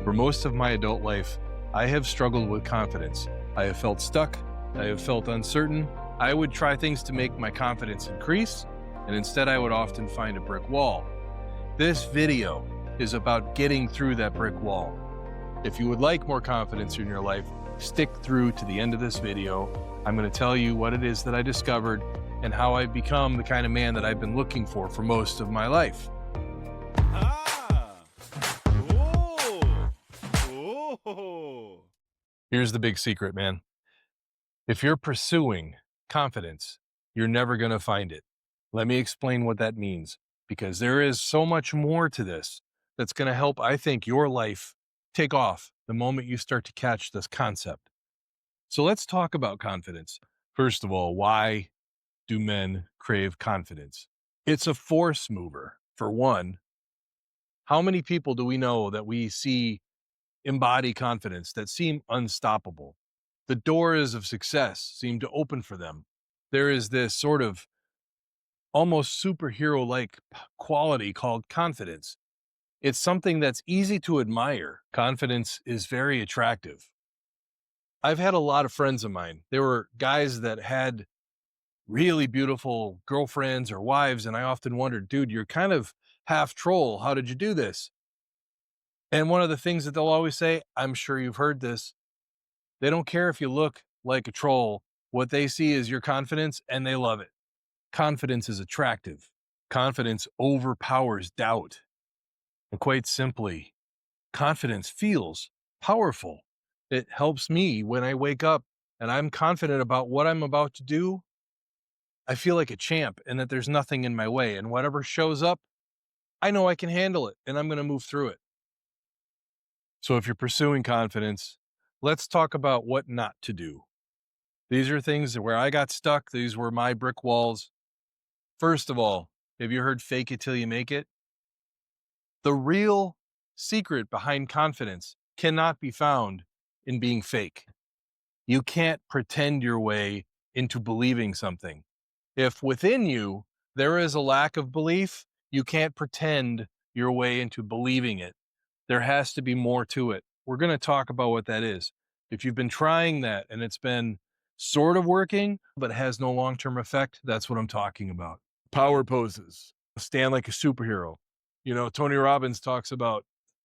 For most of my adult life, I have struggled with confidence. I have felt stuck. I have felt uncertain. I would try things to make my confidence increase, and instead I would often find a brick wall. This video is about getting through that brick wall. If you would like more confidence in your life, stick through to the end of this video. I'm going to tell you what it is that I discovered and how I've become the kind of man that I've been looking for most of my life. Here's the big secret, man. If you're pursuing confidence, you're never going to find it. Let me explain what that means, because there is so much more to this that's going to help, I think, your life take off the moment you start to catch this concept. So let's talk about confidence. First of all, why do men crave confidence? It's a force mover, for one. How many people do we know that we see embody confidence, that seem unstoppable? The doors of success seem to open for them. There is this sort of almost superhero-like quality called confidence. It's something that's easy to admire. Confidence is very attractive. I've had a lot of friends of mine. There were guys that had really beautiful girlfriends or wives, and I often wondered, dude, you're kind of half troll. How did you do this? And one of the things that they'll always say, I'm sure you've heard this, they don't care if you look like a troll. What they see is your confidence, and they love it. Confidence is attractive. Confidence overpowers doubt. And quite simply, confidence feels powerful. It helps me when I wake up and I'm confident about what I'm about to do. I feel like a champ and that there's nothing in my way. And whatever shows up, I know I can handle it and I'm going to move through it. So if you're pursuing confidence, let's talk about what not to do. These are things where I got stuck. These were my brick walls. First of all, have you heard fake it till you make it? The real secret behind confidence cannot be found in being fake. You can't pretend your way into believing something. If within you there is a lack of belief, you can't pretend your way into believing it. There has to be more to it. We're going to talk about what that is. If you've been trying that and it's been sort of working, but has no long-term effect, that's what I'm talking about. Power poses. Stand like a superhero. You know, Tony Robbins talks about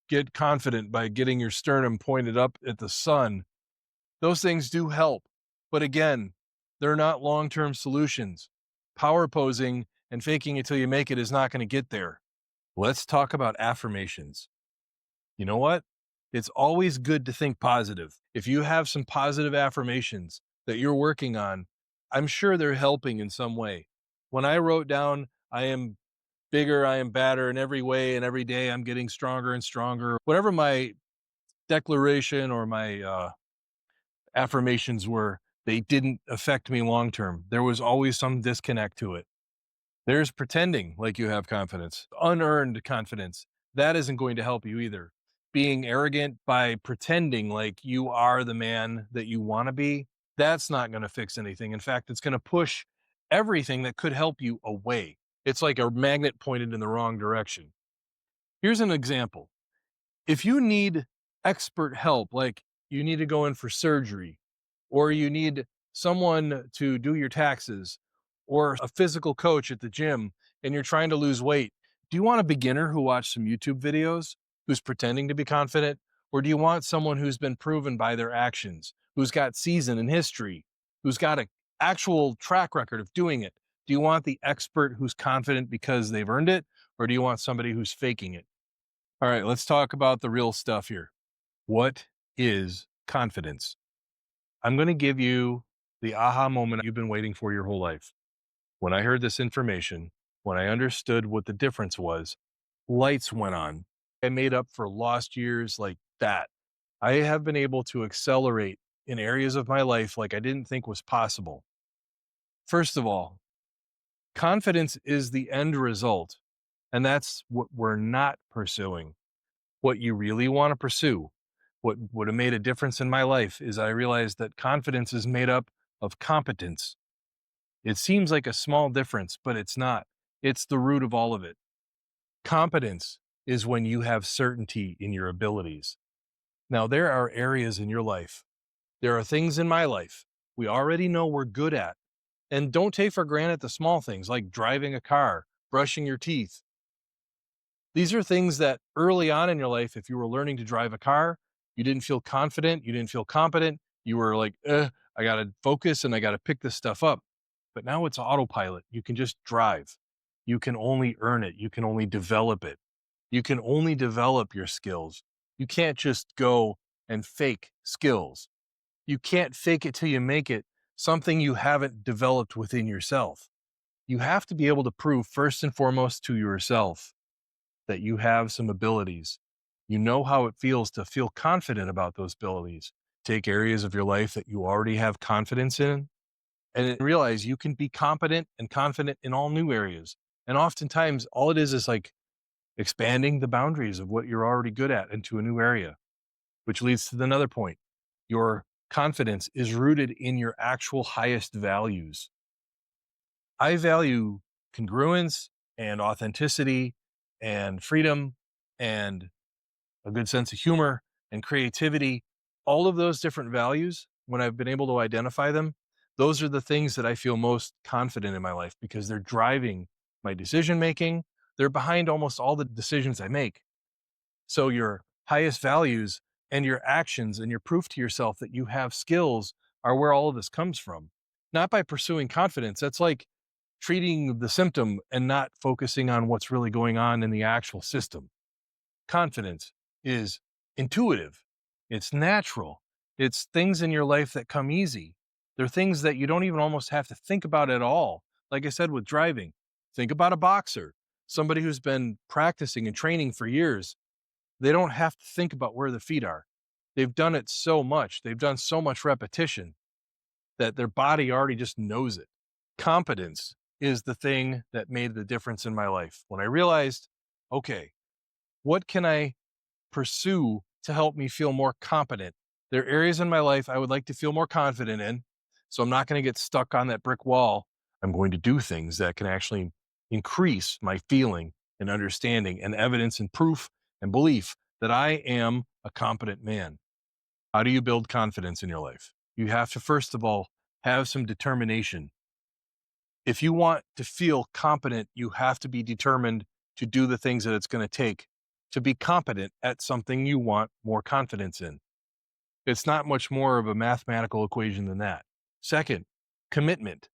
get confident by getting your sternum pointed up at the sun. Those things do help. But again, they're not long-term solutions. Power posing and faking it till you make it is not going to get there. Let's talk about affirmations. You know what? It's always good to think positive. If you have some positive affirmations that you're working on, I'm sure they're helping in some way. When I wrote down, I am bigger, I am badder in every way, and every day I'm getting stronger and stronger, whatever my declaration or my affirmations were, they didn't affect me long-term. There was always some disconnect to it. There's pretending like you have confidence, unearned confidence. That isn't going to help you either. Being arrogant by pretending like you are the man that you want to be, that's not going to fix anything. In fact, it's going to push everything that could help you away. It's like a magnet pointed in the wrong direction. Here's an example. If you need expert help, like you need to go in for surgery, or you need someone to do your taxes, or a physical coach at the gym, and you're trying to lose weight, do you want a beginner who watched some YouTube videos, who's pretending to be confident? Or do you want someone who's been proven by their actions, who's got season and history, who's got an actual track record of doing it? Do you want the expert who's confident because they've earned it? Or do you want somebody who's faking it? All right, let's talk about the real stuff here. What is confidence? I'm going to give you the aha moment you've been waiting for your whole life. When I heard this information, when I understood what the difference was, lights went on. I made up for lost years like that. I have been able to accelerate in areas of my life like I didn't think was possible. First of all, confidence is the end result, and that's what we're not pursuing. What you really want to pursue, what would have made a difference in my life, is I realized that confidence is made up of competence. It seems like a small difference, but it's not. It's the root of all of it. Competence is when you have certainty in your abilities. Now, there are areas in your life, there are things in my life we already know we're good at. And don't take for granted the small things like driving a car, brushing your teeth. These are things that early on in your life, if you were learning to drive a car, you didn't feel confident, you didn't feel competent, you were like, I got to focus and I got to pick this stuff up. But now it's autopilot. You can just drive. You can only earn it. You can only develop it. You can only develop your skills. You can't just go and fake skills. You can't fake it till you make it, something you haven't developed within yourself. You have to be able to prove first and foremost to yourself that you have some abilities. You know how it feels to feel confident about those abilities. Take areas of your life that you already have confidence in and then realize you can be competent and confident in all new areas. And oftentimes, all it is like expanding the boundaries of what you're already good at into a new area, which leads to another point. Your confidence is rooted in your actual highest values. I value congruence and authenticity and freedom and a good sense of humor and creativity. All of those different values, when I've been able to identify them, those are the things that I feel most confident in my life because they're driving my decision making. They're behind almost all the decisions I make. So your highest values and your actions and your proof to yourself that you have skills are where all of this comes from. Not by pursuing confidence. That's like treating the symptom and not focusing on what's really going on in the actual system. Confidence is intuitive. It's natural. It's things in your life that come easy. They're things that you don't even almost have to think about at all. Like I said with driving, think about a boxer, somebody who's been practicing and training for years. They don't have to think about where their feet are. They've done it so much. They've done so much repetition that their body already just knows it. Competence is the thing that made the difference in my life. When I realized, okay, what can I pursue to help me feel more competent? There are areas in my life I would like to feel more confident in. So I'm not going to get stuck on that brick wall. I'm going to do things that can actually increase my feeling and understanding and evidence and proof and belief that I am a competent man. How do you build confidence in your life? You have to, first of all, have some determination. If you want to feel competent, you have to be determined to do the things that it's going to take to be competent at something you want more confidence in. It's not much more of a mathematical equation than that. Second, commitment.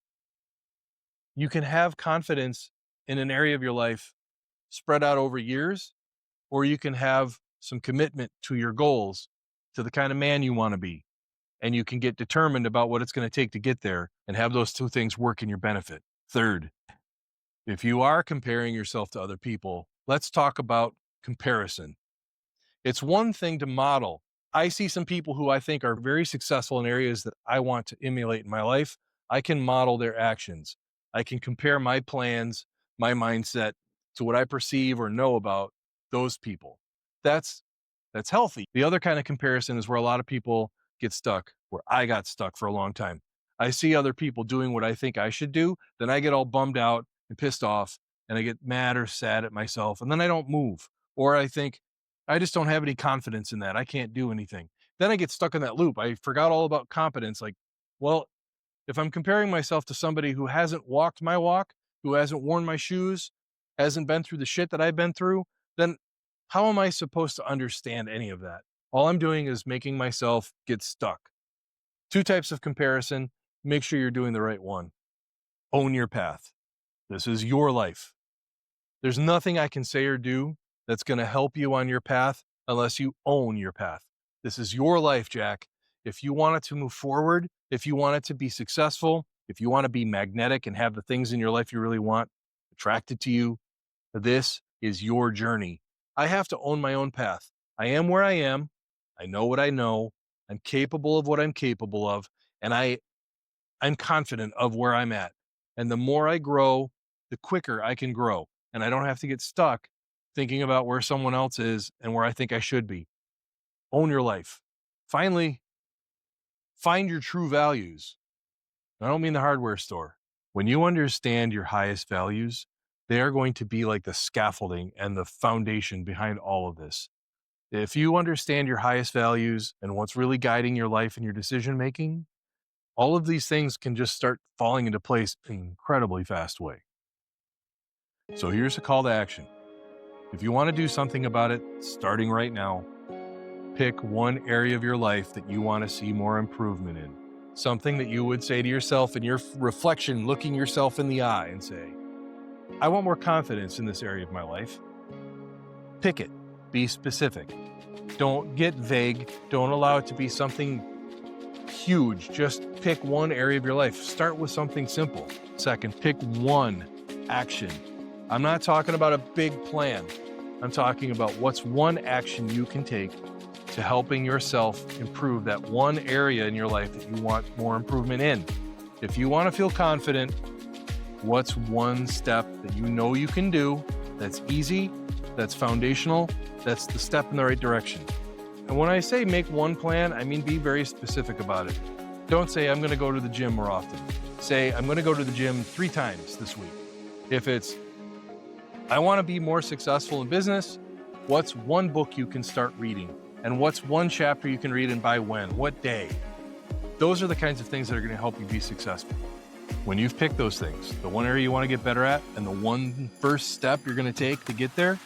You can have confidence in an area of your life spread out over years, or you can have some commitment to your goals, to the kind of man you want to be. And you can get determined about what it's going to take to get there and have those two things work in your benefit. Third, if you are comparing yourself to other people, let's talk about comparison. It's one thing to model. I see some people who I think are very successful in areas that I want to emulate in my life. I can model their actions. I can compare my plans, my mindset to what I perceive or know about those people. That's that's healthy. The other kind of comparison is where a lot of people get stuck, where I got stuck for a long time. I see other people doing what I think I should do, then I get all bummed out and pissed off and I get mad or sad at myself and then I don't move. Or I think I just don't have any confidence in that. I can't do anything. Then I get stuck in that loop. I forgot all about competence. Like, well, if I'm comparing myself to somebody who hasn't walked my walk, who hasn't worn my shoes, hasn't been through the shit that I've been through, then how am I supposed to understand any of that? All I'm doing is making myself get stuck. Two types of comparison. Make sure you're doing the right one. Own your path. This is your life. There's nothing I can say or do that's going to help you on your path unless you own your path. This is your life, Jack. If you want it to move forward, if you want it to be successful, if you want to be magnetic and have the things in your life you really want attracted to you, this is your journey. I have to own my own path. I am where I am. I know what I know. I'm capable of what I'm capable of. And I'm confident of where I'm at. And the more I grow, the quicker I can grow. And I don't have to get stuck thinking about where someone else is and where I think I should be. Own your life. Finally, find your true values. I don't mean the hardware store. When you understand your highest values, they are going to be like the scaffolding and the foundation behind all of this. If you understand your highest values and what's really guiding your life and your decision making, all of these things can just start falling into place in an incredibly fast way. So here's a call to action. If you want to do something about it, starting right now, pick one area of your life that you want to see more improvement in. Something that you would say to yourself in your reflection, looking yourself in the eye and say, I want more confidence in this area of my life. Pick it. Be specific. Don't get vague. Don't allow it to be something huge. Just pick one area of your life. Start with something simple. Second, pick one action. I'm not talking about a big plan. I'm talking about what's one action you can take to helping yourself improve that one area in your life that you want more improvement in. If you want to feel confident, what's one step that you know you can do that's easy, that's foundational, that's the step in the right direction? And when I say make one plan, I mean be very specific about it. Don't say I'm going to go to the gym more often. Say I'm going to go to the gym 3 times this week. If it's I want to be more successful in business, what's one book you can start reading? And what's one chapter you can read and by when? What day? Those are the kinds of things that are going to help you be successful. When you've picked those things, the one area you want to get better at and the one first step you're going to take to get there,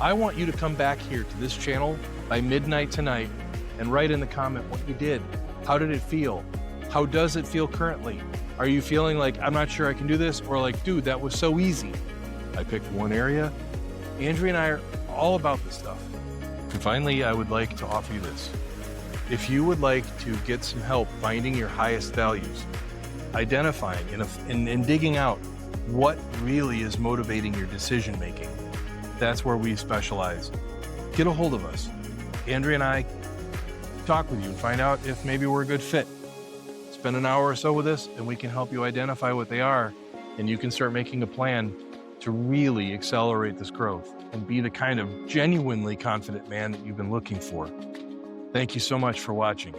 I want you to come back here to this channel by midnight tonight and write in the comment what you did. How did it feel? How does it feel currently? Are you feeling like, I'm not sure I can do this? Or like, dude, that was so easy. I picked one area. Andrea and I are all about this stuff. And finally, I would like to offer you this. If you would like to get some help finding your highest values, identifying and digging out what really is motivating your decision making, that's where we specialize. Get a hold of us. Andrea and I talk with you and find out if maybe we're a good fit. Spend an hour or so with us and we can help you identify what they are, and you can start making a plan to really accelerate this growth and be the kind of genuinely confident man that you've been looking for. Thank you so much for watching.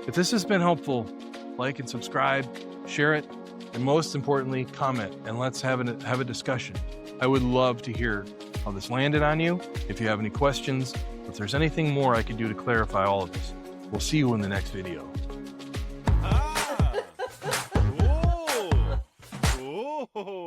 If this has been helpful, like and subscribe, share it, and most importantly, comment, and let's have a discussion. I would love to hear how this landed on you. If you have any questions, if there's anything more I can do to clarify all of this. We'll see you in the next video. Ah! Whoa! Whoa!